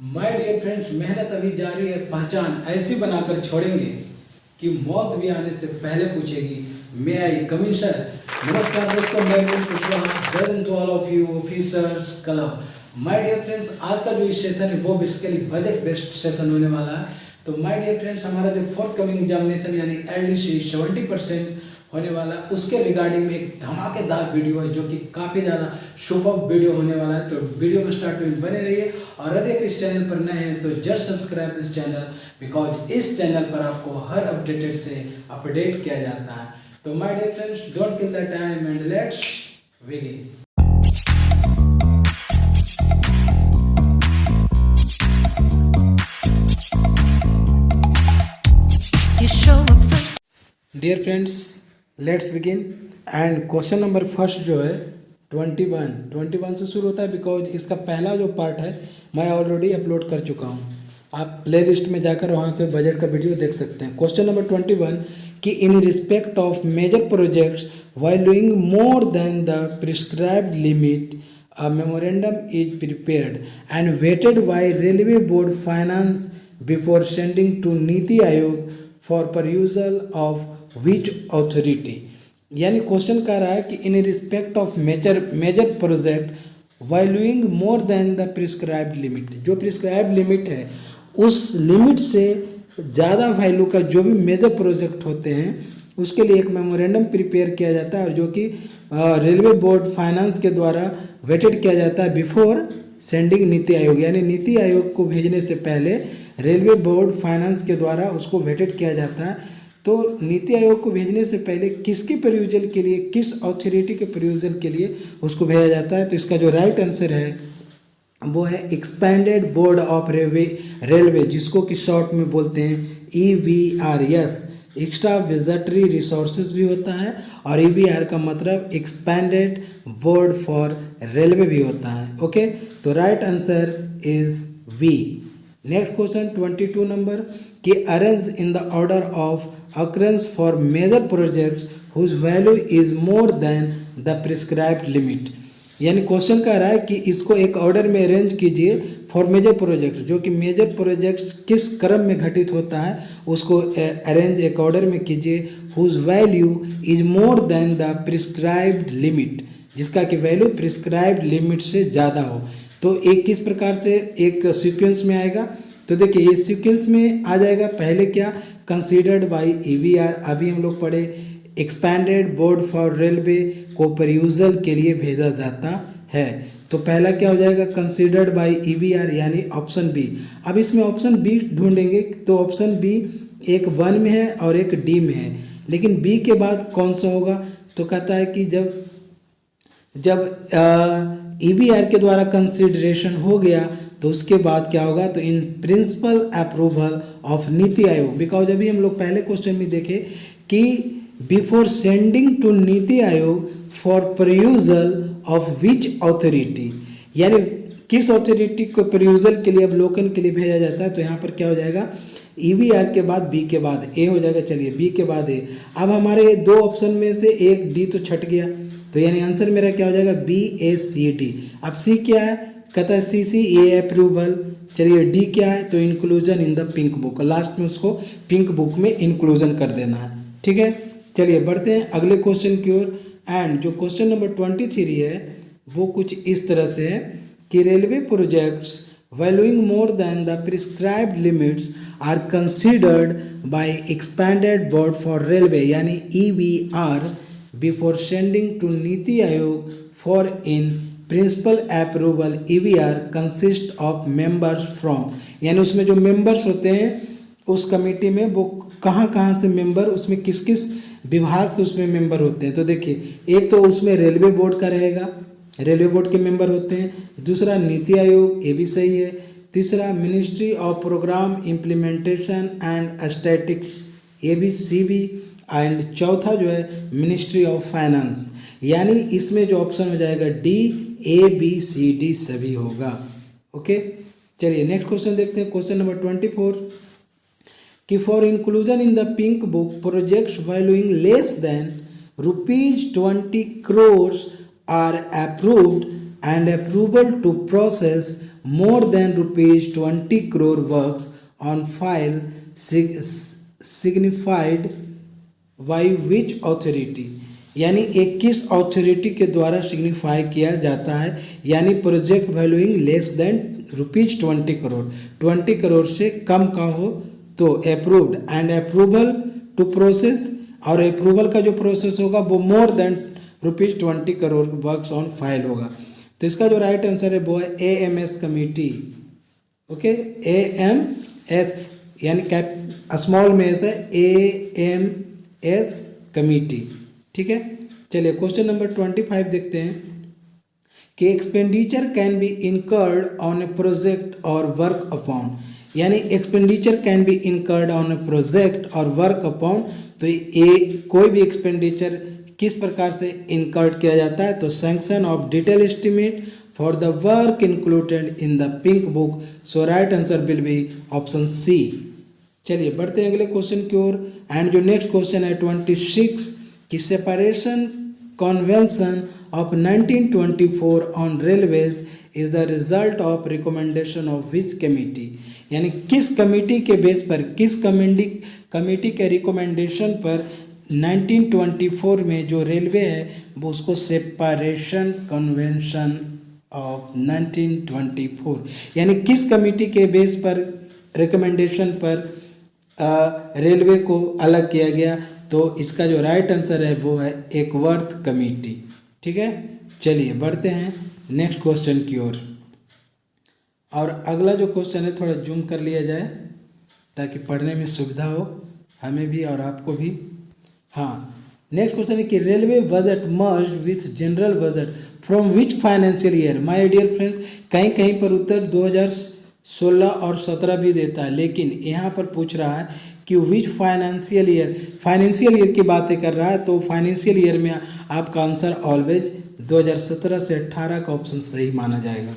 My dear friends, मेहनत अभी जारी है, पहचान ऐसी बनाकर छोड़ेंगे कि मौत भी आने से पहले पूछेगी, मे आई कम इन सर। नमस्कार दोस्तों, मैं welcome to all of you officers club. My dear friends, आज का जो इस सेशन है वो बेसिकली बजट बेस्ड सेशन होने वाला है। तो माय डियर फ्रेंड्स, हमारा जो फोर्थ कमिंग एग्जामिनेशन यानी LDC 70% होने वाला, उसके रिगार्डिंग में एक धमाकेदार वीडियो है जो कि काफ़ी ज़्यादा सुपर वीडियो होने वाला है। तो वीडियो में स्टार्ट में बने रहिए, और यदि आप इस चैनल पर नए हैं तो just subscribe this channel, because इस चैनल पर आपको हर अपडेटेड से अपडेट किया जाता है। तो my dear friends, don't kill the time and let's begin. Dear friends, let's begin. And question number first जो है 21 से शुरू होता है, बिकॉज इसका पहला जो पार्ट है मैं ऑलरेडी अपलोड कर चुका हूँ। आप प्ले लिस्ट में जाकर वहाँ से बजट का वीडियो देख सकते हैं। क्वेश्चन नंबर 21 कि in respect of major projects while doing more than the prescribed limit, a memorandum is prepared and weighted by Railway Board Finance before sending to Niti Aayog for perusal of which authority। यानी question कह रहा है कि in respect of major project while doing more than the prescribed limit, जो prescribe limit है उस limit से ज़्यादा वैल्यू का जो भी मेजर प्रोजेक्ट होते हैं उसके लिए एक मेमोरेंडम प्रिपेयर किया जाता है, और जो कि रेलवे बोर्ड फाइनेंस के द्वारा वेटेड किया जाता है बिफोर सेंडिंग नीति आयोग, यानी नीति आयोग को भेजने से पहले रेलवे बोर्ड फाइनेंस के द्वारा उसको वेटेड किया जाता है। तो नीति आयोग को भेजने से पहले किसके प्रयोजन के लिए, किस अथॉरिटी के प्रयोजन के लिए उसको भेजा जाता है। तो इसका जो राइट आंसर है वो है एक्सपेंडेड बोर्ड ऑफ रेलवे, जिसको कि शॉर्ट में बोलते हैं EVR। एक्स्ट्रा विजिटरी रिसोर्सेज भी होता है, और EVR का मतलब एक्सपेंडेड बोर्ड फॉर रेलवे भी होता है। ओके, तो right answer is B. Next question 22 number कि arrange in the order of occurrence for major projects whose value is more than the prescribed limit। यानी क्वेश्चन कह रहा है कि इसको एक ऑर्डर में अरेंज कीजिए फॉर मेजर प्रोजेक्ट, जो कि मेजर प्रोजेक्ट्स किस क्रम में घटित होता है उसको अरेंज एक ऑर्डर में कीजिए, whose value is more than the prescribed limit, जिसका कि वैल्यू प्रिस्क्राइब्ड लिमिट से ज़्यादा हो। तो एक किस प्रकार से एक सीक्वेंस में आएगा, तो देखिए ये सीक्वेंस में आ जाएगा। पहले क्या, कंसीडर्ड बाय EVR, अभी हम लोग पढ़े एक्सपैंडेड बोर्ड फॉर रेलवे को परयूजल के लिए भेजा जाता है। तो पहला क्या हो जाएगा, कंसीडर्ड बाय EVR, यानी ऑप्शन बी। अब इसमें ऑप्शन बी ढूंढेंगे, तो ऑप्शन बी एक 1 में है और एक डी में है, लेकिन बी के बाद कौन सा होगा, तो कहता है कि जब EVR के द्वारा कंसिडरेशन हो गया तो उसके बाद क्या होगा, तो इन principle approval of NITI Aayog, because अभी हम लोग पहले क्वेश्चन में देखे कि before sending to NITI Aayog for परयूजल of which authority, यानी किस अथॉरिटी को परयूजल के लिए अवलोकन के लिए भेजा जाता है। तो यहाँ पर क्या हो जाएगा, EVR के बाद बी के बाद ए हो जाएगा। चलिए बी के बाद ए। अब हमारे दो ऑप्शन में से एक डी तो छट गया, तो यानी आंसर मेरा क्या हो जाएगा, BACD। अब सी क्या है, कहता है CCA अप्रूवल। चलिए डी क्या है, तो inclusion in the pink book, last में उसको पिंक बुक में इंक्लूजन कर देना है। ठीक है, चलिए बढ़ते हैं अगले क्वेश्चन की ओर। एंड जो क्वेश्चन नंबर 23 है वो कुछ इस तरह से है कि railway projects valuing more than the prescribed limits are considered by expanded board for railway, यानी EVR before sending to NITI Aayog for in principle approval. EVR consist of members from, यानी उसमें जो मेंबर्स होते हैं उस कमेटी में वो कहाँ से मेंबर, उसमें किस किस विभाग से उसमें मेंबर होते हैं। तो देखिए एक तो उसमें रेलवे बोर्ड का रहेगा, रेलवे बोर्ड के मेंबर होते हैं। दूसरा नीति आयोग, ये भी सही है। तीसरा ministry of programme implementation and statics, ये भी सी भी। एंड चौथा जो है मिनिस्ट्री ऑफ फाइनेंस, यानी इसमें जो ऑप्शन हो जाएगा D, A, B, C, D सभी होगा। ओके, चलिए नेक्स्ट क्वेश्चन देखते हैं। क्वेश्चन नंबर 24 कि for inclusion in the pink book projects valuing less than ₹20 crores are approved and approval to process more than rupees 20 crore works on file signified by which authority, यानी 21 authority के द्वारा signify किया जाता है, यानी project valuing less than rupees 20 crore, 20 crore से कम का हो तो approved, and approval to process, और अप्रूवल का जो प्रोसेस होगा वो more than rupees 20 crore works on file होगा। तो इसका जो राइट आंसर है वो है AMS कमेटी। ओके, AMS यानी कैप स्मॉल में है AMS कमेटी। ठीक है, चलिए क्वेश्चन नंबर 25 देखते हैं कि expenditure can be incurred on A project और वर्क अपॉन, यानी expenditure can be incurred on A project और वर्क अपॉन, तो ये कोई भी एक्सपेंडिचर किस प्रकार से इनकर्ड किया जाता है, तो sanction of detail estimate for the work included in the pink book, so right answer will be option C. चलिए बढ़ते हैं अगले क्वेश्चन की ओर, एंड जो नेक्स्ट क्वेश्चन है 26 कि separation convention of 1924 on railways is the result of recommendation of which committee, यानी किस कमेटी के बेस पर, किस कमेटी के रिकमेंडेशन पर 1924 में जो रेलवे है वो उसको सेपरेशन कन्वेंशन ऑफ 1924, यानी किस कमेटी के बेस पर रिकमेंडेशन पर रेलवे को अलग किया गया, तो इसका जो राइट आंसर है वो है एकवर्थ कमेटी। ठीक है, चलिए बढ़ते हैं नेक्स्ट क्वेश्चन की ओर, और अगला जो क्वेश्चन है थोड़ा जूम कर लिया जाए ताकि पढ़ने में सुविधा हो हमें भी और आपको भी। हाँ, नेक्स्ट क्वेश्चन है कि railway budget merged with general budget from which financial year. My dear friends, कहीं कहीं पर उत्तर 2016 और 17 भी देता है, लेकिन यहाँ पर पूछ रहा है कि विच फाइनेंशियल ईयर की बातें कर रहा है, तो फाइनेंशियल ईयर में आपका आंसर ऑलवेज 2017 से 18 का ऑप्शन सही माना जाएगा।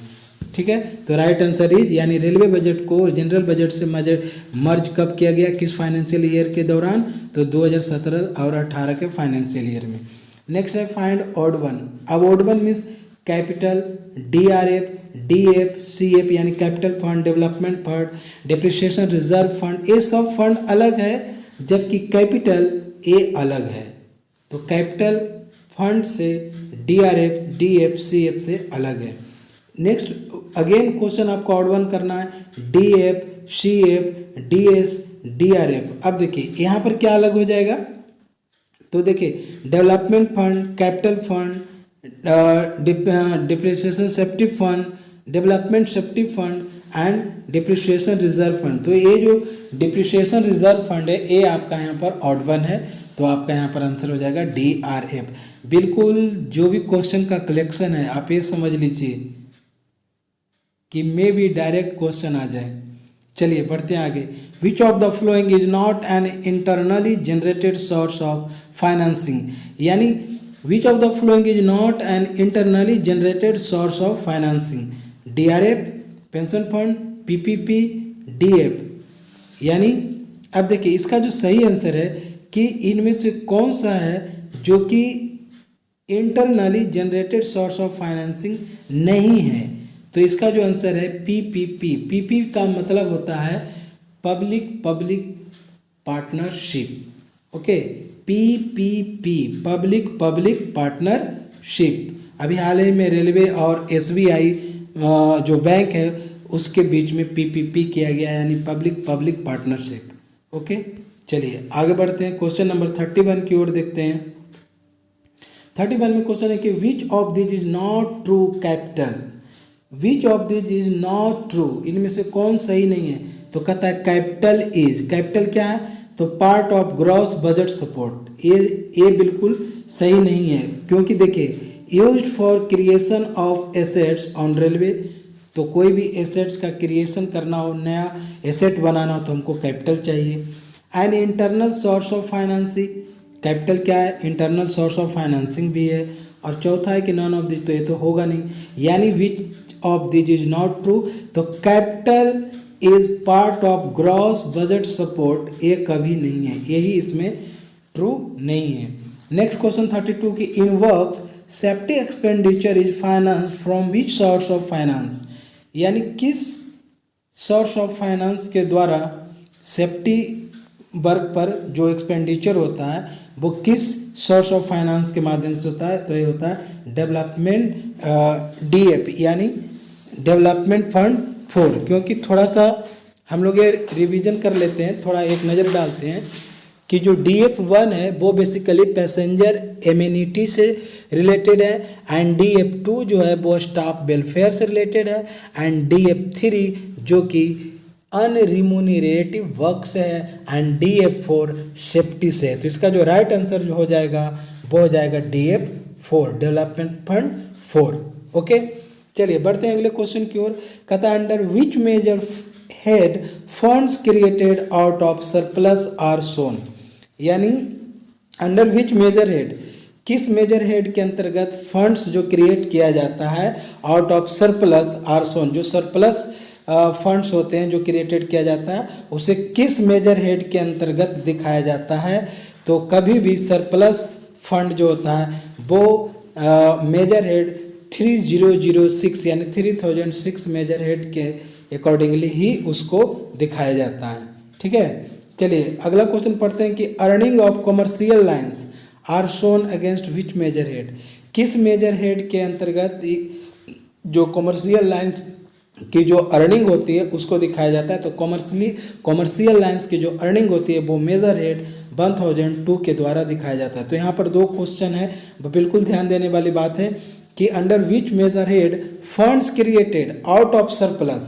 ठीक है, तो राइट आंसर इज, यानी रेलवे बजट को जनरल बजट से मर्ज कब किया गया, किस फाइनेंशियल ईयर के दौरान, तो 2017 और 18 के फाइनेंशियल ईयर में। नेक्स्ट है फाइंड ऑड वन। अब odd one means capital, DRF, DF, CF यानी capital fund, development fund, depreciation reserve fund, ये सब फंड अलग है, जबकि कैपिटल ये अलग है। तो कैपिटल फंड से DRF, DF, CF से अलग है। नेक्स्ट अगेन क्वेश्चन आपको ऑड वन करना है, DF, CF, DS, DRF। अब देखिए यहाँ पर क्या अलग हो जाएगा, तो देखिए development fund, capital fund, depreciation safety fund, development safety fund and depreciation reserve fund. तो ये जो डिप्रिसिएशन रिजर्व फंड है ये आपका यहाँ पर ऑड वन है, तो आपका यहाँ पर आंसर हो जाएगा DRF। बिल्कुल जो भी क्वेश्चन का कलेक्शन है आप ये समझ लीजिए कि मे भी डायरेक्ट क्वेश्चन आ जाए। चलिए बढ़ते हैं आगे। Which of the following is not an internally generated source of financing, यानी which of the following is not an internally generated source of financing, DRF, pension fund, PPP, DF। यानी अब देखिए इसका जो सही आंसर है कि इनमें से कौन सा है जो कि internally generated source of financing नहीं है, तो इसका जो आंसर है PPP। PP का मतलब होता है public public partnership. Okay, PPP public public partnership. अभी हाल ही में रेलवे और SBI जो बैंक है उसके बीच में PPP किया गया, यानी पब्लिक पब्लिक पार्टनरशिप। ओके, चलिए आगे बढ़ते हैं, क्वेश्चन नंबर 31 की ओर देखते हैं। 31 में क्वेश्चन है कि विच of this is not true capital, which of this is not true, इनमें से कौन सही नहीं है, तो कहता है कैपिटल इज, कैपिटल क्या है, तो part of gross budget support. ये बिल्कुल सही नहीं है, क्योंकि देखिए used for creation of assets on railway, तो कोई भी एसेट्स का क्रिएशन करना हो, नया एसेट बनाना हो तो हमको कैपिटल चाहिए। And internal source of financing, capital क्या है, इंटरनल सोर्स ऑफ फाइनेंसिंग भी है। और चौथा है कि नॉन ऑफ दिस, तो ये तो होगा नहीं, यानी which of this is not true, तो capital is part of gross budget support, ये कभी नहीं है, यही इसमें ट्रू नहीं है। नेक्स्ट क्वेश्चन 32 की इन works safety expenditure is finance from which source of finance, यानी किस सोर्स ऑफ फाइनेंस के द्वारा सेफ्टी वर्क पर जो एक्सपेंडिचर होता है वो किस सोर्स ऑफ फाइनेंस के माध्यम से होता है, तो ये होता है डेवलपमेंट DAP यानी डेवलपमेंट फंड 4। क्योंकि थोड़ा सा हम लोग ये रिवीजन कर लेते हैं, थोड़ा एक नज़र डालते हैं कि जो DF1 है वो बेसिकली पैसेंजर एम्यूनिटी से रिलेटेड है, एंड DF2 जो है वो स्टाफ वेलफेयर से रिलेटेड है, एंड DF3 जो कि अनरिम्यूनरेटिव वर्क से है, एंड DF4 सेफ्टी से है। तो इसका जो राइट आंसर जो हो जाएगा वो हो जाएगा DF4 डेवलपमेंट फंड 4। ओके, चलिए बढ़ते हैं अगले क्वेश्चन की ओर। कहता है under which major head funds created out of surplus are shown, यानी अंडर विच मेजर हेड, किस मेजर हेड के अंतर्गत फंड्स जो क्रिएट किया जाता है out of surplus are shown, जो सरप्लस फंड्स होते हैं जो क्रिएटेड किया जाता है उसे किस मेजर हेड के अंतर्गत दिखाया जाता है। तो कभी भी सरप्लस फंड जो होता है वो मेजर हेड 3006 यानी 3006 मेजर हेड के अकॉर्डिंगली ही उसको दिखाया जाता है। ठीक है, चलिए अगला क्वेश्चन पढ़ते हैं कि earning of commercial lines are shown against which major head, किस मेजर हेड के अंतर्गत जो कॉमर्शियल लाइंस की जो अर्निंग होती है उसको दिखाया जाता है। तो कॉमर्शियल लाइंस की जो अर्निंग होती है वो मेजर हेड 1002 के द्वारा दिखाया जाता है। तो यहाँ पर दो क्वेश्चन है, वो बिल्कुल ध्यान देने वाली बात है कि under which major head funds created out of surplus,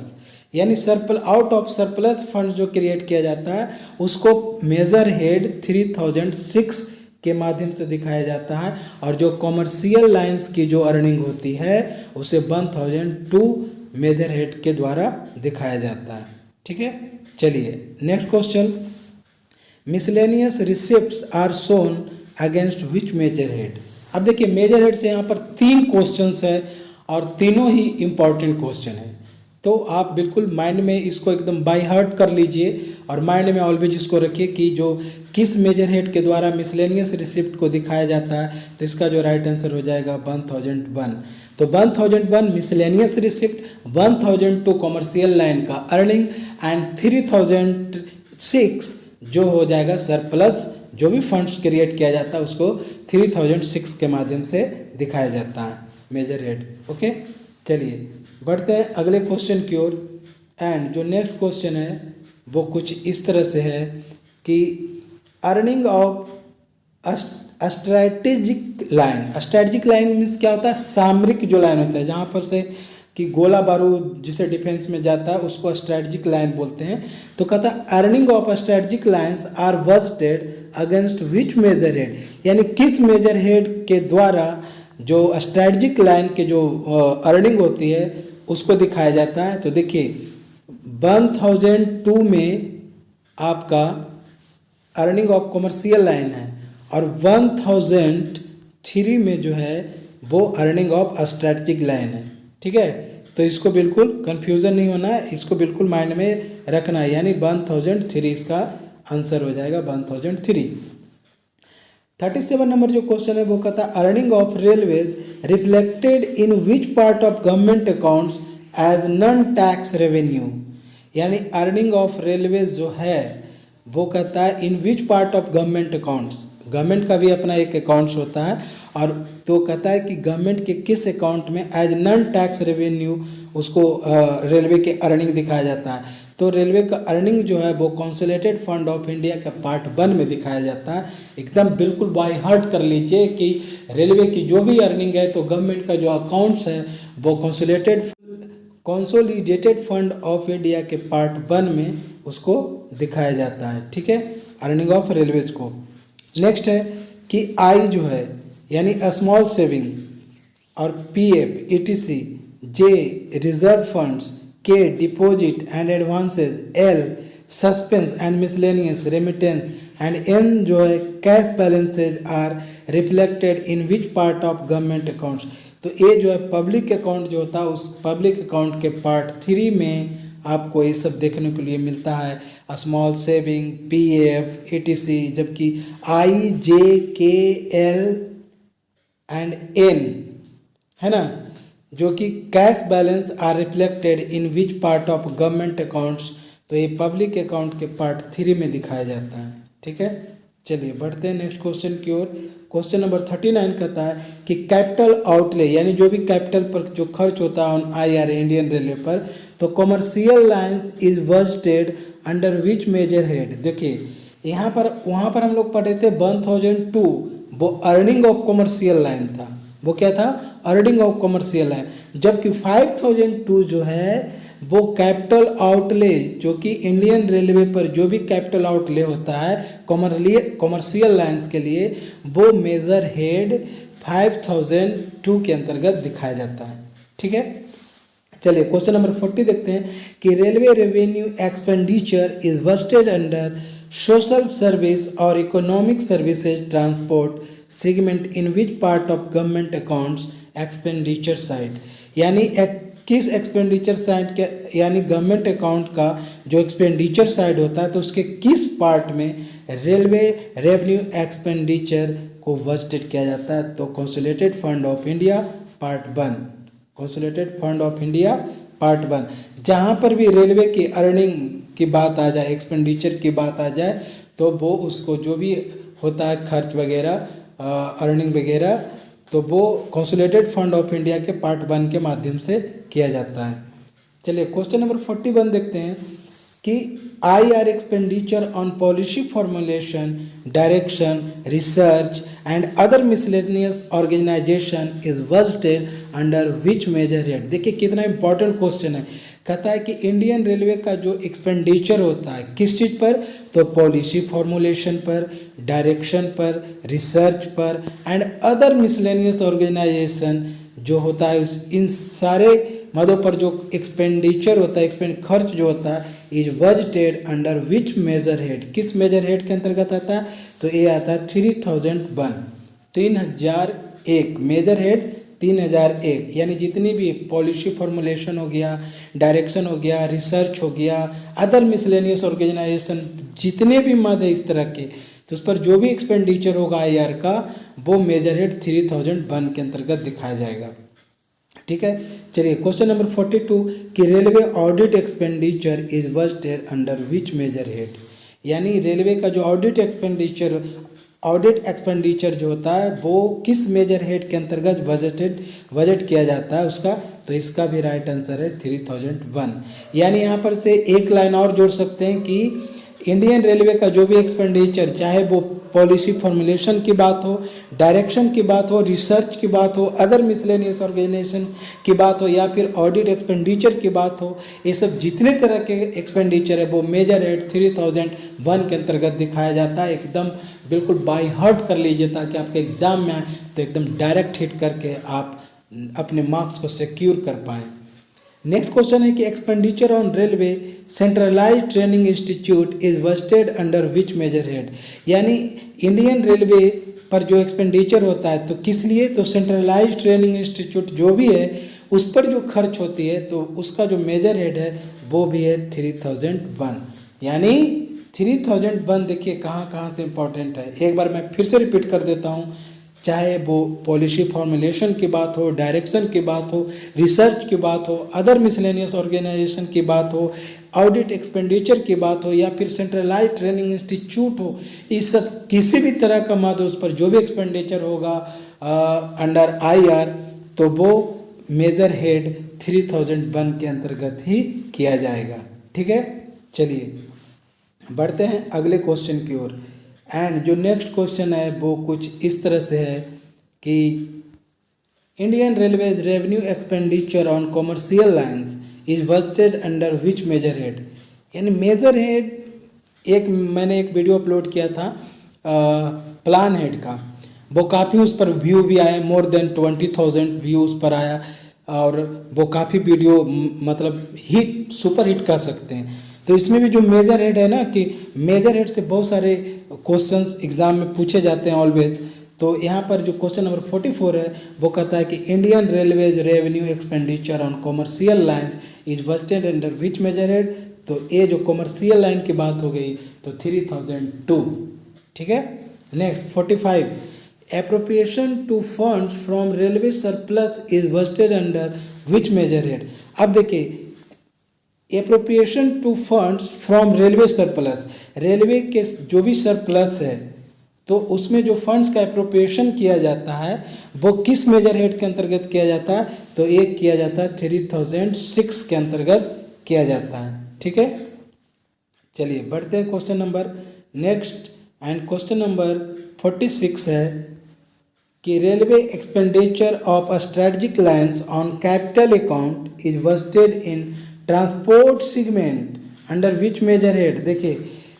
यानी आउट ऑफ सरप्लस फंड जो क्रिएट किया जाता है उसको मेजर हेड 3006 के माध्यम से दिखाया जाता है, और जो कॉमर्शियल लाइंस की जो अर्निंग होती है उसे 1002 मेजर हेड के द्वारा दिखाया जाता है। ठीक है, चलिए next question, miscellaneous receipts are shown against which major head. अब देखिए मेजर हेड से यहाँ पर 3 क्वेश्चंस है और तीनों ही इम्पॉर्टेंट क्वेश्चन है, तो आप बिल्कुल माइंड में इसको एकदम बाय हार्ट कर लीजिए और माइंड में ऑलवेज इसको रखिए कि जो किस मेजर हेड के द्वारा मिसलेनियस रिसिप्ट को दिखाया जाता है। तो इसका जो राइट आंसर हो जाएगा 1001। तो 1001 मिसलेनियस रिसिप्ट, 1002 कॉमर्शियल लाइन का अर्निंग, एंड 3006 जो हो जाएगा सरप्लस, जो भी फंड्स क्रिएट किया जाता है उसको 3006 के माध्यम से दिखाया जाता है मेजर हेड। ओके, चलिए बढ़ते हैं अगले क्वेश्चन की ओर। एंड जो नेक्स्ट क्वेश्चन है वो कुछ इस तरह से है कि earning of strategic line means क्या होता है, सामरिक जो लाइन होता है जहाँ पर से कि गोला बारूद जिसे डिफेंस में जाता है उसको स्ट्रैटेजिक लाइन बोलते हैं। तो कहता है earning of strategic lines are budgeted against which major head, यानी किस मेजर हेड के द्वारा जो स्ट्रैटेजिक लाइन के जो अर्निंग होती है उसको दिखाया जाता है। तो देखिए 1002 में आपका अर्निंग ऑफ कॉमर्शियल लाइन है और 1003 में जो है वो अर्निंग ऑफ स्ट्रैटेजिक लाइन है। ठीक है, तो इसको बिल्कुल कंफ्यूजन नहीं होना है, इसको बिल्कुल माइंड में रखना है, यानी 1003 इसका आंसर हो जाएगा 1003। 37 नंबर जो क्वेश्चन है वो कहता है earning of railways reflected in which part of government accounts as non tax revenue, यानी अर्निंग ऑफ रेलवेज जो है वो कहता है in which part of government accounts, government का भी अपना एक अकाउंट्स होता है, और तो कहता है कि गवर्नमेंट के किस अकाउंट में एज नॉन टैक्स रेवेन्यू उसको रेलवे के अर्निंग दिखाया जाता है। तो रेलवे का अर्निंग जो है वो कंसोलिडेटेड फंड ऑफ इंडिया के पार्ट 1 में दिखाया जाता है। एकदम बिल्कुल बाय हार्ट कर लीजिए कि रेलवे की जो भी अर्निंग है तो गवर्नमेंट का जो अकाउंट्स है वो कंसोलिडेटेड फंड ऑफ इंडिया के पार्ट 1 में उसको दिखाया जाता है। ठीक है, अर्निंग ऑफ रेलवेज को। नेक्स्ट है कि आई जो है यानी स्मॉल सेविंग और PF etc, J reserve funds, K deposit and advances, L suspense and miscellaneous remittance, and N जो है cash balances are reflected in which part of government accounts. तो ये जो है पब्लिक अकाउंट जो होता है उस पब्लिक अकाउंट के पार्ट 3 में आपको ये सब देखने के लिए मिलता है, स्मॉल सेविंग, पीएफ ईटीसी, जबकि आई, जे, के, एल एंड एन है ना, जो कि cash balance are reflected in which part of government accounts, तो ये पब्लिक अकाउंट के पार्ट 3 में दिखाया जाता है। ठीक है, चलिए बढ़ते हैं नेक्स्ट क्वेश्चन की ओर। क्वेश्चन नंबर 39 कहता है कि कैपिटल आउटले यानी जो भी कैपिटल पर जो खर्च होता है ऑन IRA इंडियन रेलवे पर, तो commercial lines is budgeted under which major head. देखिए यहाँ पर वहाँ पर हम लोग पढ़े थे 1002, वो अर्निंग ऑफ कॉमर्शियल लाइन था। वो क्या था? Earning of commercial line. जबकि 5002 जो है वो कैपिटल आउटले, जो कि इंडियन रेलवे पर जो भी कैपिटल आउटले होता है कॉमर्शियल लाइंस के लिए, वो मेजर हेड 5002 के अंतर्गत दिखाया जाता है। ठीक है, चलिए क्वेश्चन नंबर 40 देखते हैं कि railway revenue expenditure is budgeted under social service और economic services transport segment in which part of government accounts expenditure side. यानी किस एक्सपेंडिचर साइड के, यानी गवर्नमेंट अकाउंट का जो एक्सपेंडिचर साइड होता है तो उसके किस पार्ट में रेलवे रेवेन्यू एक्सपेंडिचर को बजटेड किया जाता है? तो consolidated fund of India part 1, consolidated fund of India part 1। जहाँ पर भी रेलवे की अर्निंग की बात आ जाए, एक्सपेंडिचर की बात आ जाए, तो वो उसको जो भी होता है खर्च वगैरह, अर्निंग वगैरह, तो वो कंसोलिडेटेड फंड ऑफ इंडिया के पार्ट 1 के माध्यम से किया जाता है। चलिए क्वेश्चन नंबर 41 देखते हैं कि IR expenditure on policy formulation, direction, research and other miscellaneous organisation is budgeted under which major head. देखिए कितना इंपॉर्टेंट क्वेश्चन है। कहता है कि इंडियन रेलवे का जो एक्सपेंडिचर होता है किस चीज़ पर? तो पॉलिसी फॉर्मुलेशन पर, डायरेक्शन पर, रिसर्च पर एंड अदर मिसलेनियस ऑर्गेनाइजेशन जो होता है इन सारे मदों पर जो एक्सपेंडिचर होता है, खर्च जो होता है, is budgeted under which major head. किस मेजर हेड के अंतर्गत आता है? तो ये आता है 3001 मेजर हेड 3001। यानी जितनी भी पॉलिसी फॉर्मुलेशन हो गया, डायरेक्शन हो गया, रिसर्च हो गया, अदर मिसलेनियस ऑर्गेनाइजेशन, जितने भी मद है इस तरह के, तो उस पर जो भी एक्सपेंडिचर होगा IR का, वो मेजर हेड 3001 के अंतर्गत दिखाया जाएगा। ठीक है, चलिए क्वेश्चन नंबर 42 कि railway audit expenditure is budgeted under which major head. यानी रेलवे का जो ऑडिट एक्सपेंडिचर जो होता है वो किस मेजर हेड के अंतर्गत बजट किया जाता है उसका? तो इसका भी राइट आंसर है 3001। यानी यहाँ पर से एक लाइन और जोड़ सकते हैं कि इंडियन रेलवे का जो भी एक्सपेंडिचर, चाहे वो पॉलिसी फॉर्मुलेशन की बात हो, डायरेक्शन की बात हो, रिसर्च की बात हो, अदर मिसलेनियस ऑर्गेनाइजेशन की बात हो, या फिर ऑडिट एक्सपेंडिचर की बात हो, ये सब जितने तरह के एक्सपेंडिचर है वो मेजर हेड 3001 के अंतर्गत दिखाया जाता है। एकदम बिल्कुल बाय हार्ट कर लीजिए ताकि आपके एग्जाम में आए तो एकदम डायरेक्ट हिट करके आप अपने मार्क्स को सिक्योर कर पाएँ। नेक्स्ट क्वेश्चन है कि expenditure on railway centralise training institute is budgeted under which major head. यानी इंडियन रेलवे पर जो एक्सपेंडिचर होता है तो किस लिए? तो सेंट्रलाइज ट्रेनिंग इंस्टीट्यूट जो भी है उस पर जो खर्च होती है तो उसका जो मेजर हेड है वो भी है 3001। यानी 3001 देखिए कहाँ कहाँ से इम्पोर्टेंट है। एक बार मैं फिर से रिपीट कर देता हूँ, चाहे वो पॉलिसी फॉर्मुलेशन की बात हो, डायरेक्शन की बात हो, रिसर्च की बात हो, अदर मिसलेनियस ऑर्गेनाइजेशन की बात हो, ऑडिट एक्सपेंडिचर की बात हो, या फिर सेंट्रलाइज ट्रेनिंग इंस्टीट्यूट हो, इस सब किसी भी तरह का मद उस पर जो भी एक्सपेंडिचर होगा अंडर IR तो वो मेजर हेड 3001 के अंतर्गत ही किया जाएगा। ठीक है, चलिए बढ़ते हैं अगले क्वेश्चन की ओर। एंड जो नेक्स्ट क्वेश्चन है वो कुछ इस तरह से है कि Indian railways revenue expenditure on commercial lines is budgeted under which major head. यानी मेजर हेड मैंने एक वीडियो अपलोड किया था प्लान हेड का, वो काफ़ी उस पर व्यू भी आए, मोर देन 20,000 व्यू उस पर आया, और वो काफ़ी वीडियो मतलब हिट, सुपर हिट कह सकते हैं। तो इसमें भी जो मेजर हेड है ना, कि मेजर हेड से बहुत सारे क्वेश्चंस एग्जाम में पूछे जाते हैं ऑलवेज। तो यहाँ पर जो क्वेश्चन नंबर 44 है वो कहता है कि Indian railways revenue expenditure on commercial line is budgeted under which major head. तो ये जो कॉमर्शियल लाइन की बात हो गई तो 3002। ठीक है, next 45 appropriation to funds from railway surplus is budgeted under which major head. अब देखिए appropriation to funds from railway surplus, railway के जो भी सरप्लस है तो उसमें जो फंड्स का एप्रोप्रिएशन किया जाता है वो किस मेजर हेड के अंतर्गत किया जाता है, तो एक किया जाता है 3006 के अंतर्गत किया जाता है। ठीक है, चलिए बढ़ते हैं question number next. And question number 46 है कि railway expenditure of a strategic lines on capital account is budgeted in transport segment under which major head. देखिए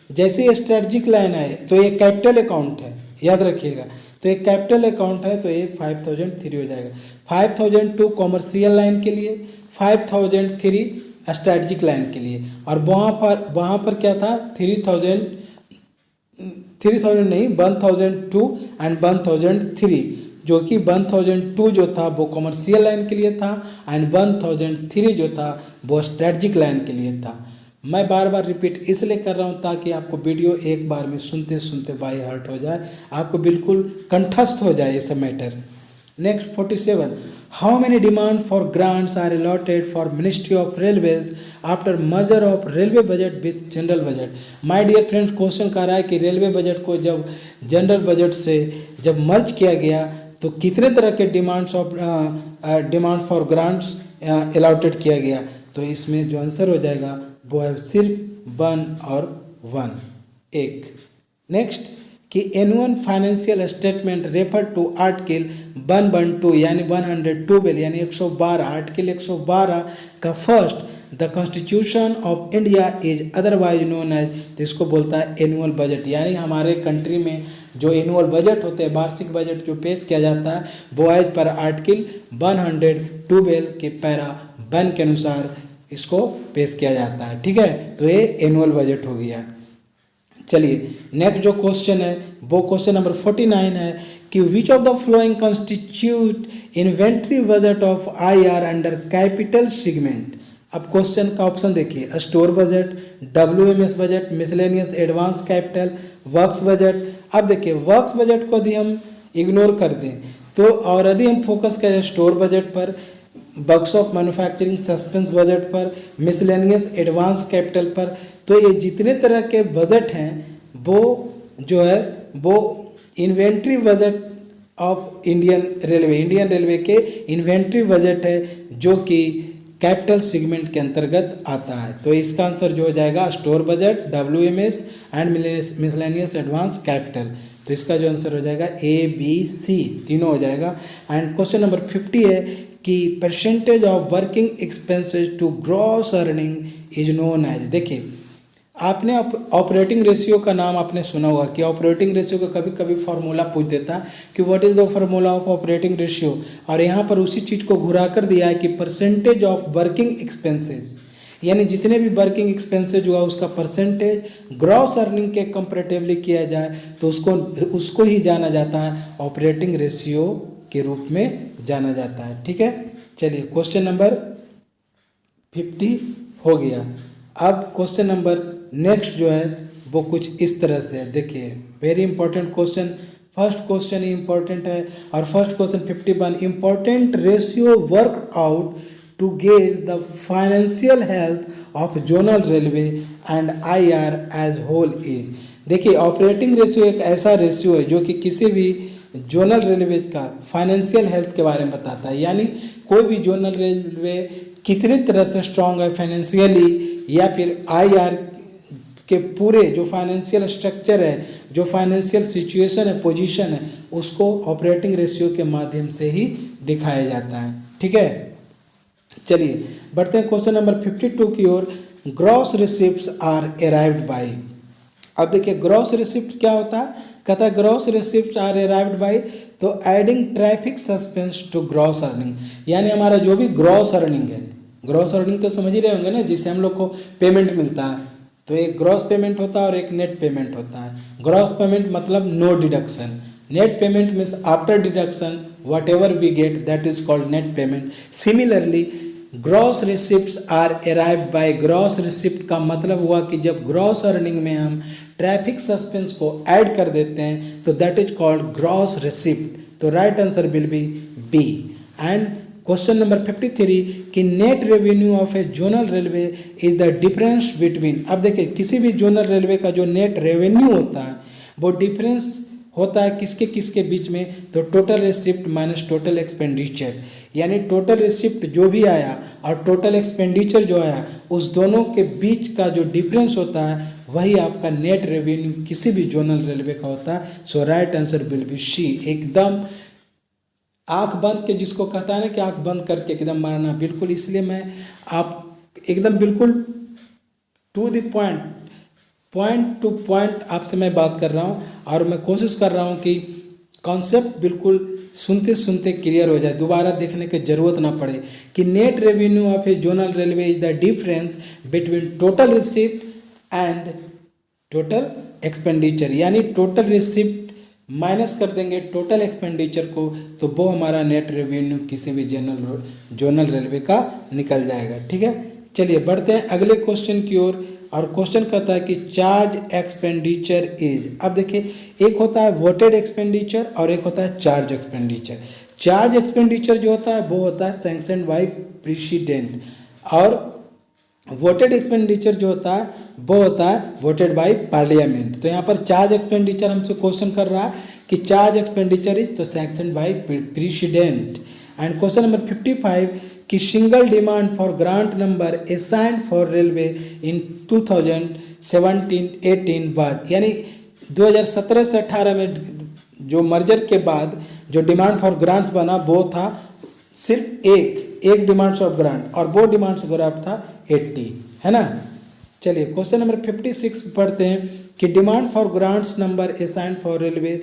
जैसे ये स्ट्रेटजिक लाइन है तो ये कैपिटल अकाउंट है, याद रखिएगा। तो ये कैपिटल अकाउंट है तो ये 5003 हो जाएगा। 5002 कॉमर्शियल लाइन के लिए, 5003 स्ट्रेटजिक लाइन के लिए, और वहाँ पर क्या था 3000 नहीं 1002 एंड 1003, जो कि 1002 जो था वो कॉमर्शियल लाइन के लिए था एंड 1003 जो था वो स्ट्रेटजिक लाइन के लिए था। मैं बार बार रिपीट इसलिए कर रहा हूँ ताकि आपको वीडियो एक बार में सुनते सुनते बाय हार्ट हो जाए, आपको बिल्कुल कंठस्थ हो जाए ये सब matter. Next 47, how many demand for grants are allotted for ministry of railways after merger of railway budget with general budget. My dear friends, question कर रहा है कि रेलवे बजट को जब जनरल बजट से जब मर्ज किया गया तो कितने तरह के डिमांड फॉर ग्रांट्स अलॉटेड किया गया, तो इसमें जो आंसर हो जाएगा वो है सिर्फ 1 और 1 एक। नेक्स्ट कि annual financial statement refer to article 112 यानी 112 यानी 112 आर्टिकल 112 का first the constitution of India is otherwise known as, तो इसको बोलता है एनुअल बजट। यानी हमारे कंट्री में जो एनुअल बजट होते हैं, वार्षिक बजट जो पेश किया जाता है वो एज पर आर्टिकल 112 के पैरा 1 के अनुसार इसको पेश किया जाता है। ठीक है, तो ये एनुअल बजट हो गया। चलिए नेक्स्ट जो क्वेश्चन है वो क्वेश्चन नंबर 49 है कि विच of the flowing constitute inventory budget of IR under capital segment. अब क्वेश्चन का ऑप्शन देखिए, store budget, WMS budget, miscellaneous advance capital, works budget. अब देखिए वर्क्स बजट को यदि हम इग्नोर कर दें तो और यदि हम फोकस करें स्टोर बजट पर, works of manufacturing suspense budget पर, मिसलेनियस एडवांस कैपिटल पर, तो ये जितने तरह के बजट हैं वो जो है वो inventory budget of Indian railway के इन्वेंट्री बजट है जो कि कैपिटल सेगमेंट के अंतर्गत आता है। तो इसका आंसर जो हो जाएगा store budget, WMS and miscellaneous advance capital. तो इसका जो आंसर हो जाएगा ABC तीनों हो जाएगा। एंड क्वेश्चन नंबर 50 है कि percentage of working expenses to gross earning is known as. देखिए आपने ऑपरेटिंग रेशियो का नाम आपने सुना होगा कि ऑपरेटिंग रेशियो का कभी कभी फार्मूला पूछ देता है कि what is the formula of operating ratio, और यहाँ पर उसी चीज़ को घुरा कर दिया है कि परसेंटेज ऑफ वर्किंग एक्सपेंसेस, यानी जितने भी वर्किंग एक्सपेंसेज हुआ उसका परसेंटेज ग्रॉस अर्निंग के कंपेरेटिवली किया जाए तो उसको ही जाना जाता है ऑपरेटिंग रेशियो के रूप में जाना जाता है। ठीक है, चलिए क्वेश्चन नंबर 50 हो गया। अब क्वेश्चन नंबर नेक्स्ट जो है वो कुछ इस तरह से है। देखिए very important question, first question ही इंपॉर्टेंट है और first question 51 important ratio work out to gauge the financial health of zonal railway and IR as whole is. देखिए ऑपरेटिंग रेशियो एक ऐसा रेशियो है जो कि किसी भी जोनल रेलवे का फाइनेंशियल हेल्थ के बारे में बताता है, यानी कोई भी जोनल रेलवे कितनी तरह से स्ट्रांग है फाइनेंशियली, या फिर IR के पूरे जो फाइनेंशियल स्ट्रक्चर है, जो फाइनेंशियल सिचुएशन है, पोजीशन है, उसको ऑपरेटिंग रेशियो के माध्यम से ही दिखाया जाता है। ठीक है, चलिए बढ़ते हैं क्वेश्चन नंबर 52 की ओर। Gross receipts are arrived by. अब देखिए ग्रॉस रिसिप्ट क्या होता है, कहता है gross receipt are arrived by, तो adding traffic suspense to gross earning, यानी हमारा जो भी ग्रॉस अर्निंग है, ग्रॉस अर्निंग तो समझ ही रहे होंगे ना, जिससे हम लोग को पेमेंट मिलता है, तो एक ग्रॉस पेमेंट होता है और एक नेट पेमेंट होता है। ग्रॉस पेमेंट मतलब no deduction, net payment means after deduction whatever we get that is called net payment. Similarly gross receipts are arrive by. Gross receipt का मतलब हुआ कि जब ग्रॉस अर्निंग में हम ट्रैफिक सस्पेंस को ऐड कर देते हैं तो that is called gross receipt. तो right answer will be B. And question number 53 कि net revenue of a zonal railway is the difference between. अब देखिए किसी भी जोनल रेलवे का जो नेट रेवेन्यू होता है वो डिफरेंस होता है किसके किसके बीच में, तो total receipt minus total expenditure, यानी टोटल रिसिप्ट जो भी आया और टोटल एक्सपेंडिचर जो आया उस दोनों के बीच का जो डिफरेंस होता है वही आपका नेट रेवेन्यू किसी भी जोनल रेलवे का होता है। So right answer will be C. एकदम आंख बंद के, जिसको कहता है ना कि आंख बंद करके एकदम मारना, बिल्कुल। इसलिए मैं आप एकदम बिल्कुल to the point to point आपसे मैं बात कर रहा हूँ और मैं कोशिश कर रहा हूँ कि कॉन्सेप्ट बिल्कुल सुनते सुनते क्लियर हो जाए, दोबारा देखने की ज़रूरत ना पड़े। कि net revenue of a zonal railway is the difference between total receipt and total expenditure, यानी टोटल रिसिप्ट माइनस कर देंगे टोटल एक्सपेंडिचर को तो वो हमारा नेट रेवेन्यू किसी भी जोनल रेलवे का निकल जाएगा। ठीक है, चलिए बढ़ते हैं अगले क्वेश्चन की ओर। और क्वेश्चन कहता है कि चार्ज एक्सपेंडिचर इज। अब देखिए एक होता है वोटेड एक्सपेंडिचर और एक होता है चार्ज एक्सपेंडिचर। चार्ज एक्सपेंडिचर जो होता है वो होता है सैंक्शन बाय प्रेसिडेंट और वोटेड एक्सपेंडिचर जो होता है वो होता है वोटेड बाय पार्लियामेंट। तो यहाँ पर चार्ज एक्सपेंडिचर हमसे क्वेश्चन कर रहा है कि चार्ज एक्सपेंडिचर इज तो sanction by president. And question number 55 कि single demand for grant number assigned for railway in 2017-18 बाद, यानी 2017 से 18 में जो मर्जर के बाद जो डिमांड फॉर ग्रांट्स बना वो था सिर्फ एक डिमांड्स ऑफ ग्रांट और वो डिमांड्स ऑफ ग्रांट था 80, है ना। चलिए क्वेश्चन नंबर 56 पढ़ते हैं कि demand for grants number assigned for railway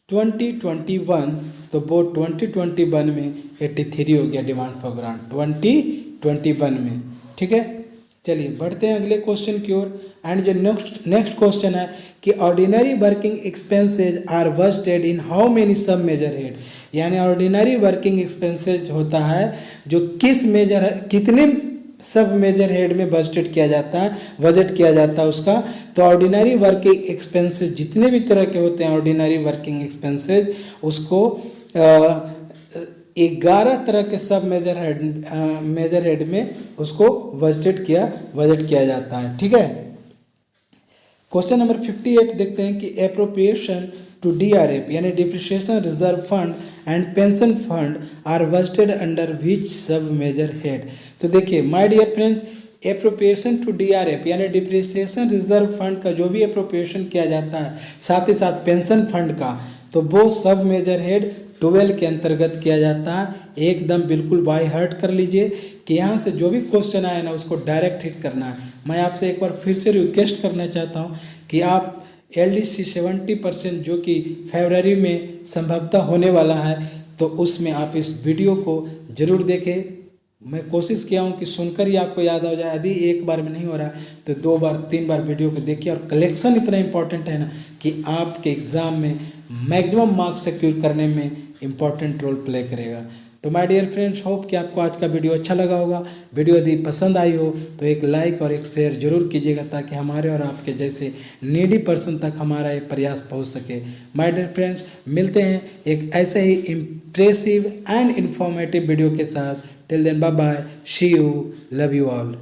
2021, तो वो 2021 में 83 हो गया डिमांड फॉर ग्रांट 2021 में। ठीक है, चलिए बढ़ते हैं अगले क्वेश्चन की ओर। एंड जो नेक्स्ट क्वेश्चन है कि ordinary working expenses are budgeted in how many sub major head, यानी ऑर्डिनरी वर्किंग एक्सपेंसेज होता है जो कितने सब मेजर हेड में बजट किया जाता है उसका। तो ऑर्डिनरी वर्किंग एक्सपेंसेस जितने भी तरह के होते हैं ऑर्डिनरी वर्किंग एक्सपेंसेस उसको 11 तरह के सब मेजर हेड में उसको बजट किया जाता है। ठीक है, क्वेश्चन नंबर 58 देखते हैं कि एप्रोप्रिएशन टू DRF यानी depreciation reserve fund and pension fund are budgeted under which sub major head. तो देखिए my dear friends, appropriation to DRF यानी डिप्रिसिएशन रिजर्व फंड का जो भी एप्रोप्रिएशन किया जाता है साथ ही साथ पेंशन फंड का, तो वो सब मेजर हेड 12 के अंतर्गत किया जाता है। एकदम बिल्कुल बाय हार्ट कर लीजिए कि यहाँ से जो भी क्वेश्चन आए ना उसको डायरेक्ट हिट करना है। मैं आपसे एक बार फिर से रिक्वेस्ट करना चाहता हूँ कि आप LDC 70% जो कि फरवरी में संभवतः होने वाला है तो उसमें आप इस वीडियो को ज़रूर देखें। मैं कोशिश किया हूँ कि सुनकर ही आपको याद हो जाए, यदि एक बार में नहीं हो रहा तो 2 बार 3 बार वीडियो को देखिए। और कलेक्शन इतना इम्पोर्टेंट है ना कि आपके एग्ज़ाम में मैक्सिमम मार्क्स सिक्योर करने में इम्पॉर्टेंट रोल प्ले करेगा। तो माय डियर फ्रेंड्स, होप कि आपको आज का वीडियो अच्छा लगा होगा। वीडियो यदि पसंद आई हो तो एक लाइक और एक शेयर जरूर कीजिएगा ताकि हमारे और आपके जैसे नीडी पर्सन तक हमारा ये प्रयास पहुंच सके। माय डियर फ्रेंड्स, मिलते हैं एक ऐसे ही इम्प्रेसिव एंड इन्फॉर्मेटिव वीडियो के साथ। Till then bye bye, see you, love you all.